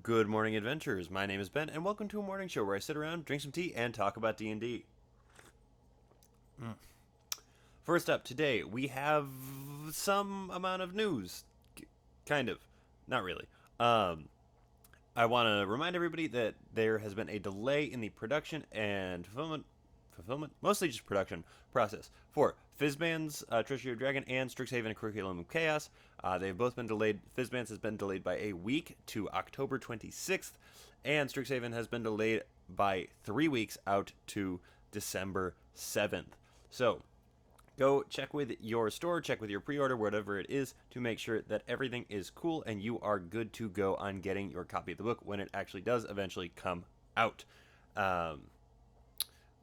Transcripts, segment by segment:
Good morning, adventurers. My name is Ben, and welcome to a morning show where I sit around, drink some tea, and talk about D&D. First up today, we have some amount of news, kind of, not really. Um, I want to remind everybody that there has been a delay in the production and fulfillment, mostly just production process for Fizban's Treasury of Dragon and Strixhaven Curriculum of Chaos. They've both been delayed. Fizban's has been delayed by a week to October 26th, and Strixhaven has been delayed by 3 weeks out to December 7th. So go check with your store, check with your pre-order, whatever it is, to make sure that everything is cool and you are good to go on getting your copy of the book when it actually does eventually come out. Um,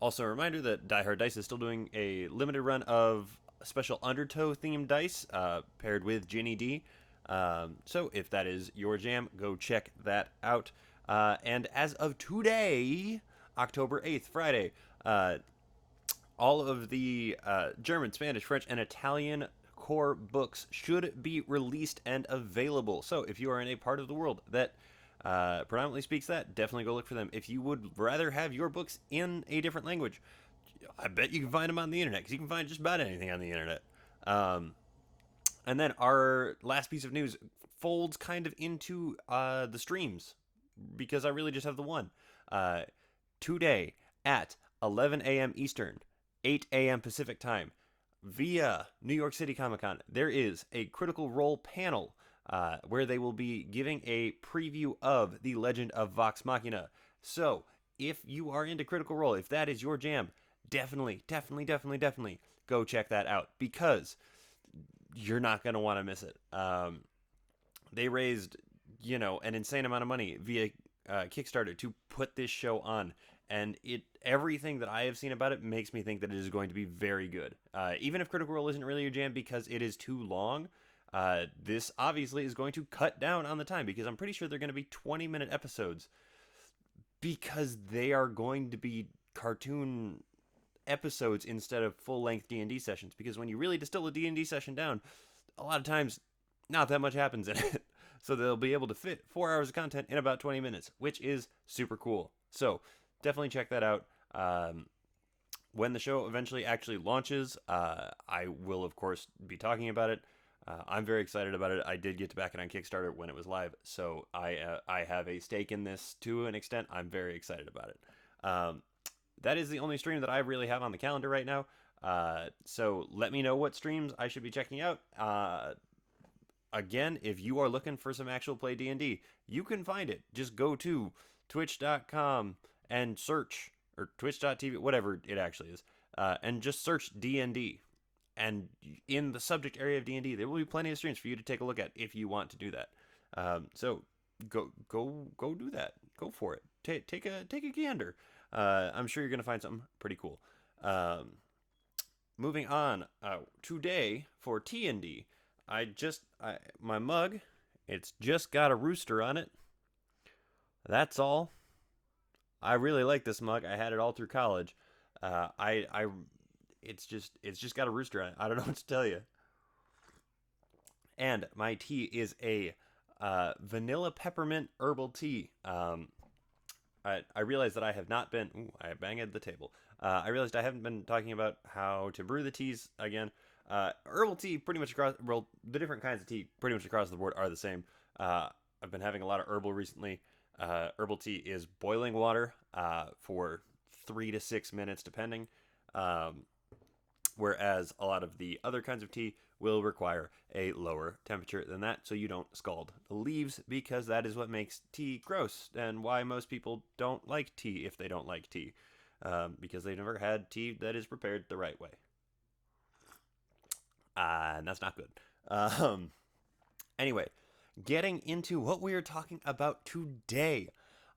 Also, a reminder that Die Hard Dice is still doing a limited run of special Undertow themed dice paired with Ginny D. So if that is your jam, go check that out. And as of today, October 8th, Friday, all of the German, Spanish, French, and Italian core books should be released and available. So if you are in a part of the world that predominantly speaks that, definitely go look for them. If you would rather have your books in a different language, I bet you can find them on the internet because you can find just about anything on the internet. And then our last piece of news folds kind of into the streams because I really just have the one. Today at 11 a.m. Eastern, 8 a.m. Pacific time, via New York City Comic Con, there is a Critical Role panel where they will be giving a preview of The Legend of Vox Machina. So, if you are into Critical Role, if that is your jam, definitely go check that out because you're not going to want to miss it. They raised, an insane amount of money via Kickstarter to put this show on, and everything that I have seen about it makes me think that it is going to be very good. Even if Critical Role isn't really your jam because it is too long, this obviously is going to cut down on the time because I'm pretty sure they're going to be 20-minute episodes because they are going to be cartoon episodes instead of full-length D&D sessions, because when you really distill a D&D session down, a lot of times not that much happens in it. So they'll be able to fit 4 hours of content in about 20 minutes, which is super cool. So definitely check that out. When the show eventually actually launches, I will, of course, be talking about it. I'm very excited about it. I did get to back it on Kickstarter when it was live, so I have a stake in this to an extent. I'm very excited about it. That is the only stream that I really have on the calendar right now. So let me know what streams I should be checking out. Again, if you are looking for some actual play D&D, you can find it. Just go to twitch.com and search, or twitch.tv, whatever it actually is, and just search D&D. And in the subject area of D&D, there will be plenty of streams for you to take a look at if you want to do that. So go do that. Go for it. Take a gander. I'm sure you're gonna find something pretty cool. Moving on, today for T&D, my mug, it's just got a rooster on it. That's all. I really like this mug. I had it all through college. It's just got a rooster on it. I don't know what to tell you. And my tea is a vanilla peppermint herbal tea. I realized that I have not been. Ooh, I banged the table. I realized I haven't been talking about how to brew the teas again. Herbal tea, pretty much across. Well, the different kinds of tea, pretty much across the board, are the same. I've been having a lot of herbal recently. Herbal tea is boiling water for 3 to 6 minutes, depending. Whereas a lot of the other kinds of tea will require a lower temperature than that, so you don't scald the leaves, because that is what makes tea gross, and why most people don't like tea if they don't like tea, because they've never had tea that is prepared the right way. And that's not good. Anyway, getting into what we are talking about today,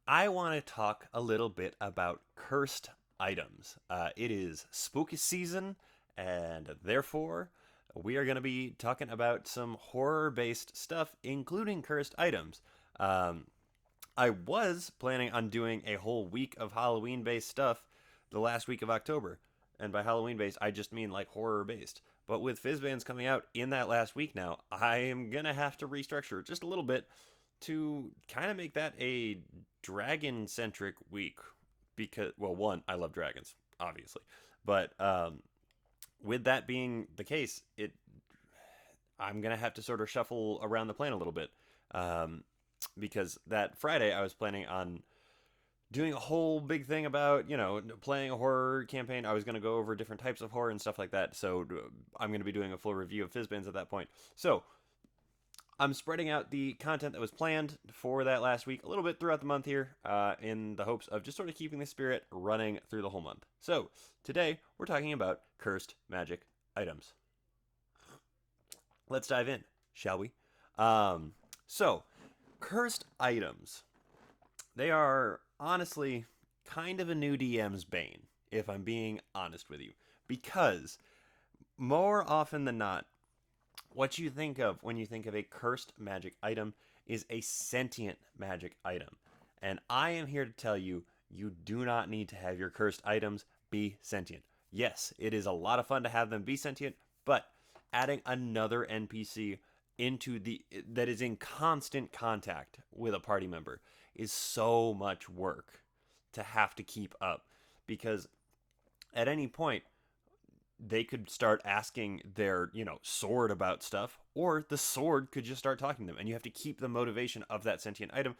I want to talk a little bit about cursed items. It is spooky season, and therefore we are going to be talking about some horror-based stuff, including cursed items. I was planning on doing a whole week of Halloween-based stuff the last week of October, and by Halloween-based, I just mean like horror-based. But with Fizban's coming out in that last week now, I am going to have to restructure just a little bit to kind of make that a dragon centric week because, well, one, I love dragons, obviously, but with that being the case, I'm gonna have to sort of shuffle around the plan a little bit, um, because that Friday I was planning on doing a whole big thing about playing a horror campaign. I was going to go over different types of horror and stuff like that. So I'm going to be doing a full review of Fizzbins at that point. So I'm spreading out the content that was planned for that last week a little bit throughout the month here, in the hopes of just sort of keeping the spirit running through the whole month. So today we're talking about cursed magic items. Let's dive in, shall we? So cursed items. They are honestly kind of a new DM's bane, if I'm being honest with you. Because more often than not, what you think of when you think of a cursed magic item is a sentient magic item. And I am here to tell you, you do not need to have your cursed items be sentient. Yes, it is a lot of fun to have them be sentient, but adding another NPC into the that is in constant contact with a party member is so much work to have to keep up, because at any point they could start asking their sword about stuff, or the sword could just start talking to them, and you have to keep the motivation of that sentient item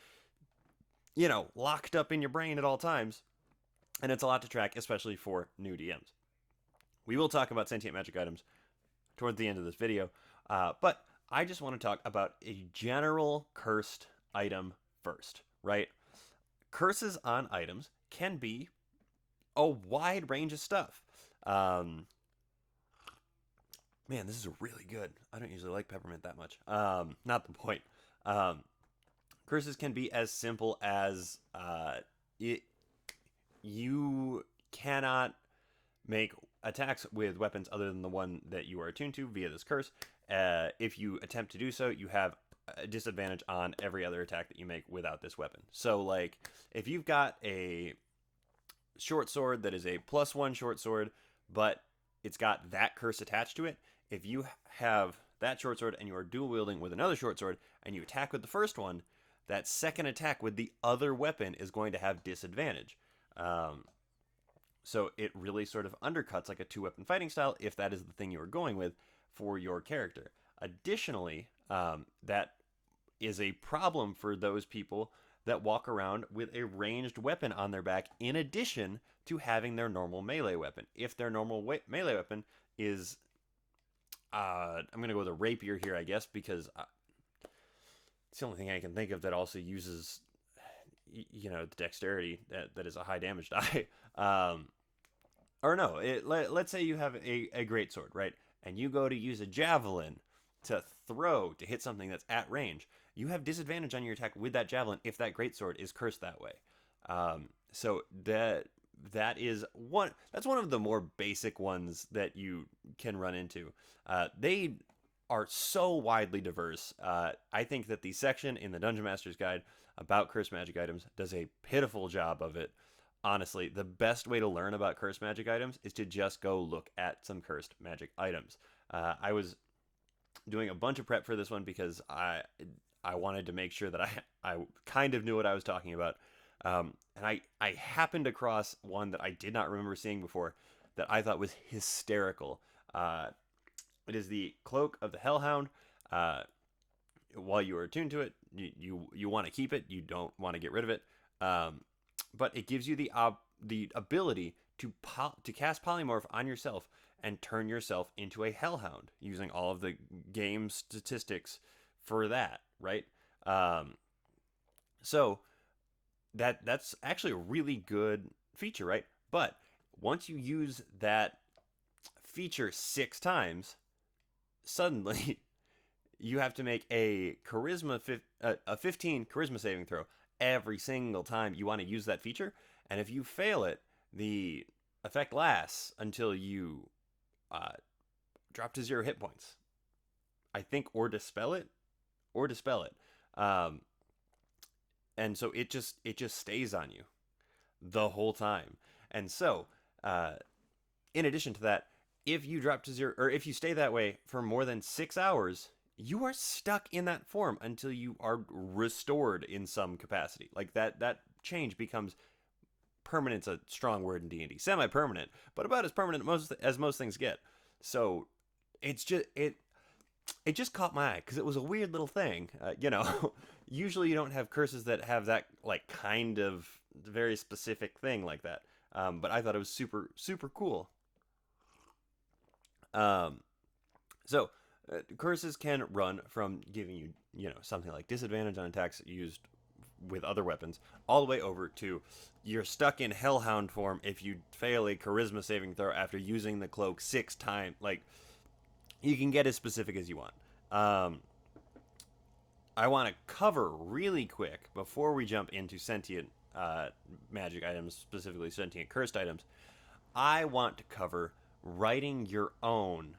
locked up in your brain at all times, and it's a lot to track, especially for new DMs. We will talk about sentient magic items towards the end of this video, but I just want to talk about a general cursed item first, right? Curses on items can be a wide range of stuff. Man, this is really good. I don't usually like peppermint that much. Not the point. Curses can be as simple as you cannot make attacks with weapons other than the one that you are attuned to via this curse. If you attempt to do so, you have a disadvantage on every other attack that you make without this weapon. So, like, if you've got a short sword that is a +1 short sword, but it's got that curse attached to it, if you have that short sword and you are dual wielding with another short sword and you attack with the first one, that second attack with the other weapon is going to have disadvantage. So it really sort of undercuts like a two-weapon fighting style if that is the thing you are going with for your character. Additionally, that is a problem for those people that walk around with a ranged weapon on their back in addition to having their normal melee weapon. If their normal melee weapon is, I'm going to go with a rapier here, I guess, because it's the only thing I can think of that also uses, the dexterity that is a high damage die. Or no, let's say you have a great sword, right? And you go to use a javelin to hit something that's at range. You have disadvantage on your attack with that javelin if that greatsword is cursed that way. So that is one. That's one of the more basic ones that you can run into. They are so widely diverse. I think that the section in the Dungeon Master's Guide about cursed magic items does a pitiful job of it. Honestly, the best way to learn about cursed magic items is to just go look at some cursed magic items. I was doing a bunch of prep for this one because I wanted to make sure that I kind of knew what I was talking about. And I happened across one that I did not remember seeing before that I thought was hysterical. It is the Cloak of the Hellhound. While you are attuned to it, you want to keep it. You don't want to get rid of it. But it gives you the ability to cast Polymorph on yourself and turn yourself into a Hellhound using all of the game statistics for that, right? So that's actually a really good feature, right? But once you use that feature 6 times, suddenly you have to make a 15 charisma saving throw every single time you want to use that feature. And if you fail it, the effect lasts until you drop to 0 hit points, I think, or dispel it. And so it just stays on you the whole time. And so in addition to that, if you drop to 0, or if you stay that way for more than 6 hours, you are stuck in that form until you are restored in some capacity. Like that change becomes permanent's a strong word in D&D. Semi-permanent, but about as permanent as most things get. So it's just it just caught my eye because it was a weird little thing. Usually you don't have curses that have that like kind of very specific thing like that. But I thought it was super super cool. Um, so curses can run from giving you something like disadvantage on attacks used with other weapons, all the way over to you're stuck in Hellhound form if you fail a Charisma saving throw after using the cloak 6 times. Like you can get as specific as you want. Um, I want to cover really quick before we jump into sentient magic items, specifically sentient cursed items. I want to cover writing your own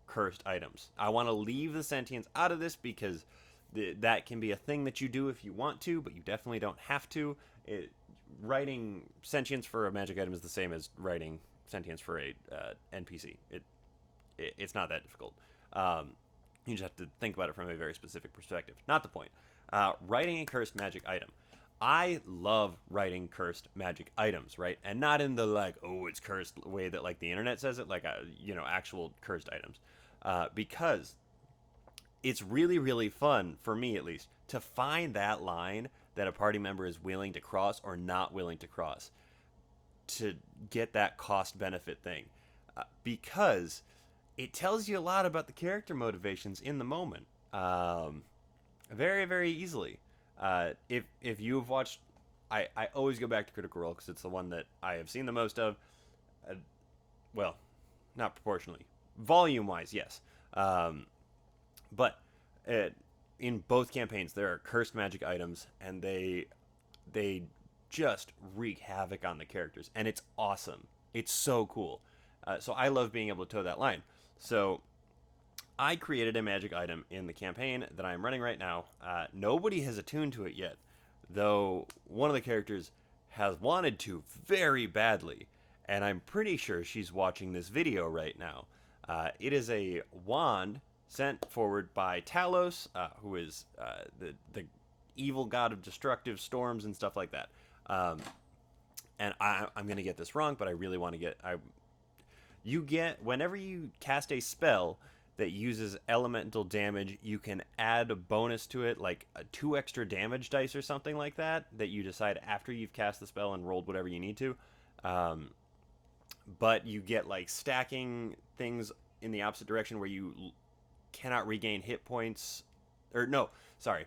cursed items. I want to leave the sentience out of this because that can be a thing that you do if you want to, but you definitely don't have to. Writing sentience for a magic item is the same as writing sentience for a NPC. It's not that difficult. You just have to think about it from a very specific perspective. Not the point. Writing a cursed magic item. I love writing cursed magic items, right? And not in the like, oh, it's cursed way that like the internet says it, like actual cursed items, because it's really really fun for me at least to find that line that a party member is willing to cross or not willing to cross to get that cost benefit thing, because it tells you a lot about the character motivations in the moment, very very easily. If you've watched, I always go back to Critical Role because it's the one that I have seen the most of. Uh, well, not proportionally, volume wise, yes. But uh, in both campaigns, there are cursed magic items, and they just wreak havoc on the characters, and it's awesome. It's so cool. So I love being able to toe that line. So I created a magic item in the campaign that I'm running right now. Nobody has attuned to it yet, though one of the characters has wanted to very badly, and I'm pretty sure she's watching this video right now. It is a wand sent forward by Talos, who is the evil god of destructive storms and stuff like that. And I'm gonna get this wrong, but I really want to get. You get whenever you cast a spell that uses elemental damage, you can add a bonus to it, like a 2 extra damage dice or something like that, that you decide after you've cast the spell and rolled whatever you need to. But you get like stacking things in the opposite direction where you cannot regain hit points. Or no, sorry.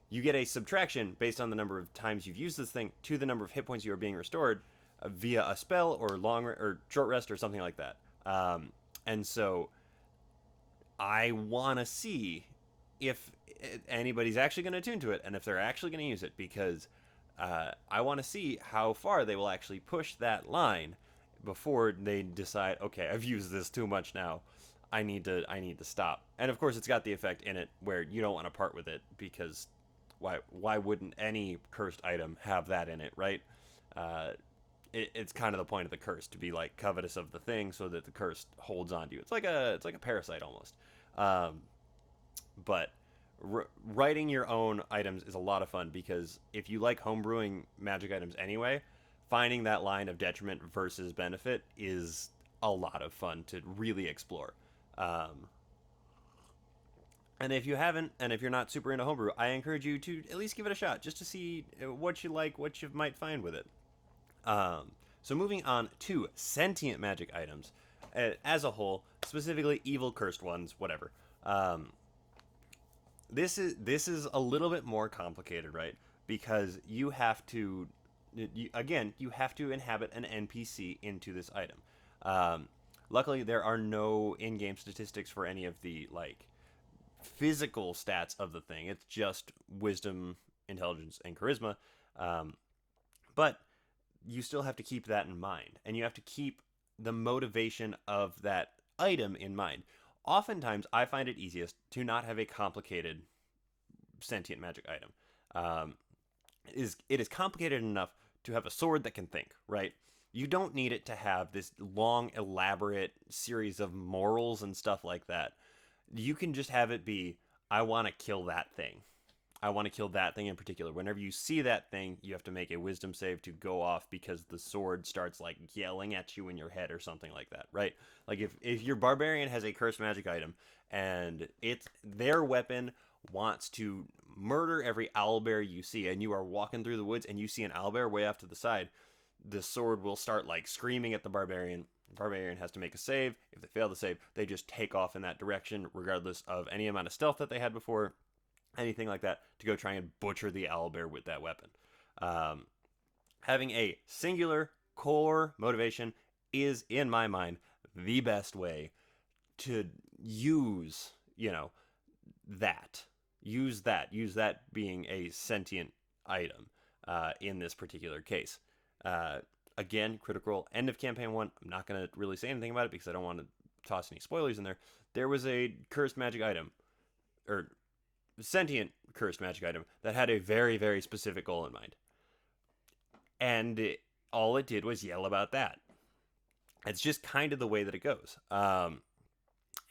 You get a subtraction based on the number of times you've used this thing to the number of hit points you are being restored via a spell or or short rest or something like that. And so I want to see if anybody's actually going to attune to it and if they're actually going to use it, because I want to see how far they will actually push that line before they decide, okay, I've used this too much now. I need to stop. And of course, it's got the effect in it where you don't want to part with it, because why wouldn't any cursed item have that in it, right? It's kind of the point of the curse, to be like covetous of the thing so that the curse holds on to you. It's like a parasite almost. But writing your own items is a lot of fun, because if you like homebrewing magic items anyway, finding that line of detriment versus benefit is a lot of fun to really explore. Um, and if you haven't, and if you're not super into homebrew, I encourage you to at least give it a shot, just to see what you like, what you might find with it. So moving on to sentient magic items as a whole, specifically evil cursed ones, whatever. This is a little bit more complicated, right? Because you have to, you have to inhabit an NPC into this item. Luckily, there are no in-game statistics for any of the like physical stats of the thing. It's just wisdom, intelligence, and charisma. But you still have to keep that in mind, and you have to keep the motivation of that item in mind. Oftentimes, I find it easiest to not have a complicated sentient magic item. It is complicated enough to have a sword that can think, right? You don't need it to have this long, elaborate series of morals and stuff like that. You can just have it be, I want to kill that thing. I want to kill that thing in particular. Whenever you see that thing, you have to make a wisdom save to go off because the sword starts like yelling at you in your head or something like that, right? Like if your barbarian has a cursed magic item and it's their weapon wants to murder every owlbear you see, and you are walking through the woods and you see an owlbear way off to the side, the sword will start like screaming at the barbarian. The barbarian has to make a save. If they fail the save, they just take off in that direction, regardless of any amount of stealth that they had before, anything like that, to go try and butcher the owlbear with that weapon. Um, Having a singular core motivation is, in my mind, the best way to use, that. Use that being a sentient item in this particular case. Uh, Again, critical end of campaign 1. I'm not going to really say anything about it because I don't want to toss any spoilers in there. There was a cursed magic item, or sentient cursed magic item, that had a very, very specific goal in mind. And all it did was yell about that. It's just kind of the way that it goes.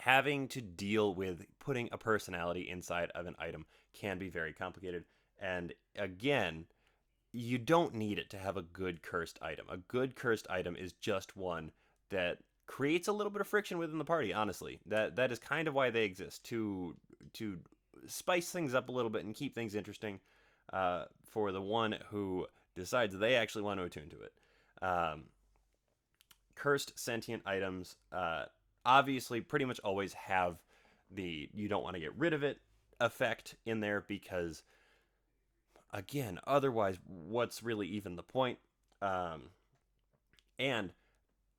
Having to deal with putting a personality inside of an item can be very complicated. And again, you don't need it to have a good cursed item. A good cursed item is just one that creates a little bit of friction within the party. Honestly, that is kind of why they exist, to spice things up a little bit and keep things interesting for the one who decides they actually want to attune to it. Um, Cursed sentient items obviously pretty much always have the you don't want to get rid of it effect in there because, again, otherwise, what's really even the point? And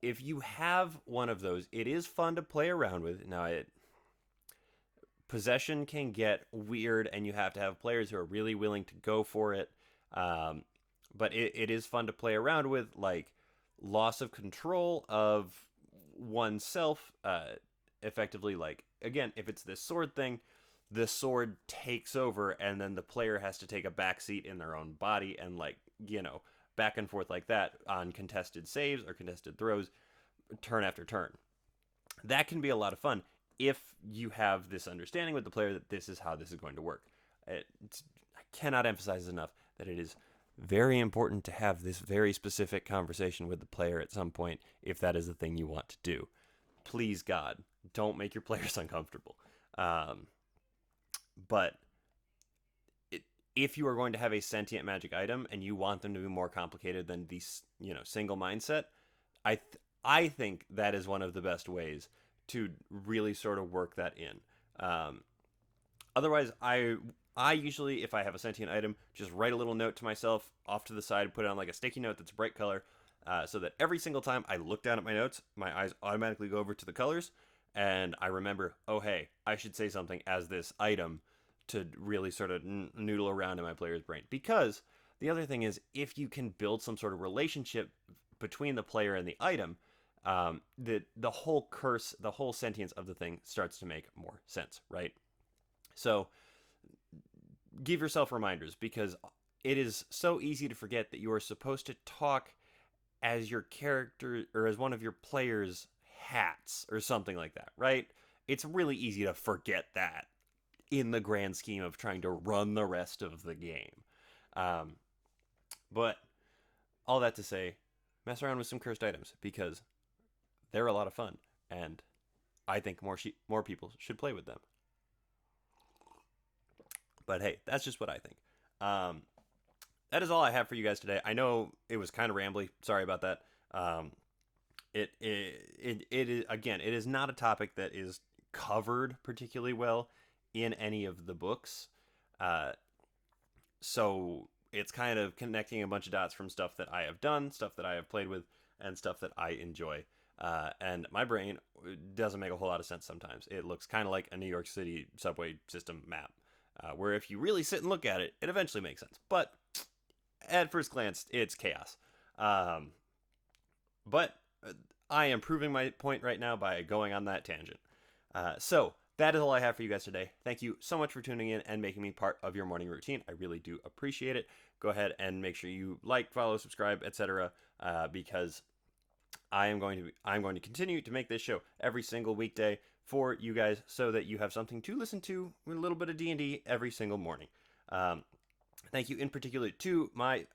if you have one of those, it is fun to play around with. Now, possession can get weird, and you have to have players who are really willing to go for it. But it is fun to play around with, like loss of control of oneself. Effectively, like, again, if it's this sword thing, the sword takes over, and then the player has to take a backseat in their own body, and like back and forth like that on contested saves or contested throws, turn after turn. That can be a lot of fun if you have this understanding with the player that this is how this is going to work. I cannot emphasize enough that it is very important to have this very specific conversation with the player at some point if that is the thing you want to do. Please, God, don't make your players uncomfortable. But if you are going to have a sentient magic item and you want them to be more complicated than the single mindset, I think that is one of the best ways to really sort of work that in. Otherwise, I usually, if I have a sentient item, just write a little note to myself off to the side, put it on like a sticky note that's a bright color, so that every single time I look down at my notes, my eyes automatically go over to the colors, and I remember, oh hey, I should say something as this item to really sort of noodle around in my player's brain. Because the other thing is, if you can build some sort of relationship between the player and the item, the whole curse, the whole sentience of the thing starts to make more sense, right? So give yourself reminders, because it is so easy to forget that you are supposed to talk as your character or as one of your players' hats or something like that, right? It's really easy to forget that in the grand scheme of trying to run the rest of the game. But all that to say, mess around with some cursed items because they're a lot of fun, and I think more people should play with them. But hey, that's just what I think. That is all I have for you guys today. I know it was kind of rambly. Sorry about that. It is, again, it is not a topic that is covered particularly well in any of the books. So it's kind of connecting a bunch of dots from stuff that I have done, stuff that I have played with, and stuff that I enjoy. And my brain doesn't make a whole lot of sense sometimes. It looks kind of like a New York City subway system map, where if you really sit and look at it, it eventually makes sense. But at first glance, it's chaos. But I am proving my point right now by going on that tangent. So that is all I have for you guys today. Thank you so much for tuning in and making me part of your morning routine. I really do appreciate it. Go ahead and make sure you like, follow, subscribe, etc. Because I'm going to continue to make this show every single weekday for you guys so that you have something to listen to with a little bit of D&D every single morning. Um, Thank you in particular to my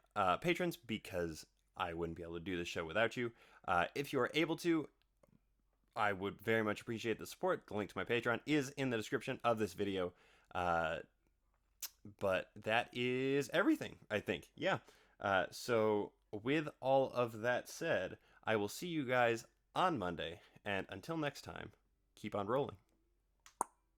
patrons because I wouldn't be able to do this show without you. If you are able to, I would very much appreciate the support. The link to my Patreon is in the description of this video. Uh, but that is everything, I think. Yeah. So, with all of that said, I will see you guys on Monday. And until next time, keep on rolling.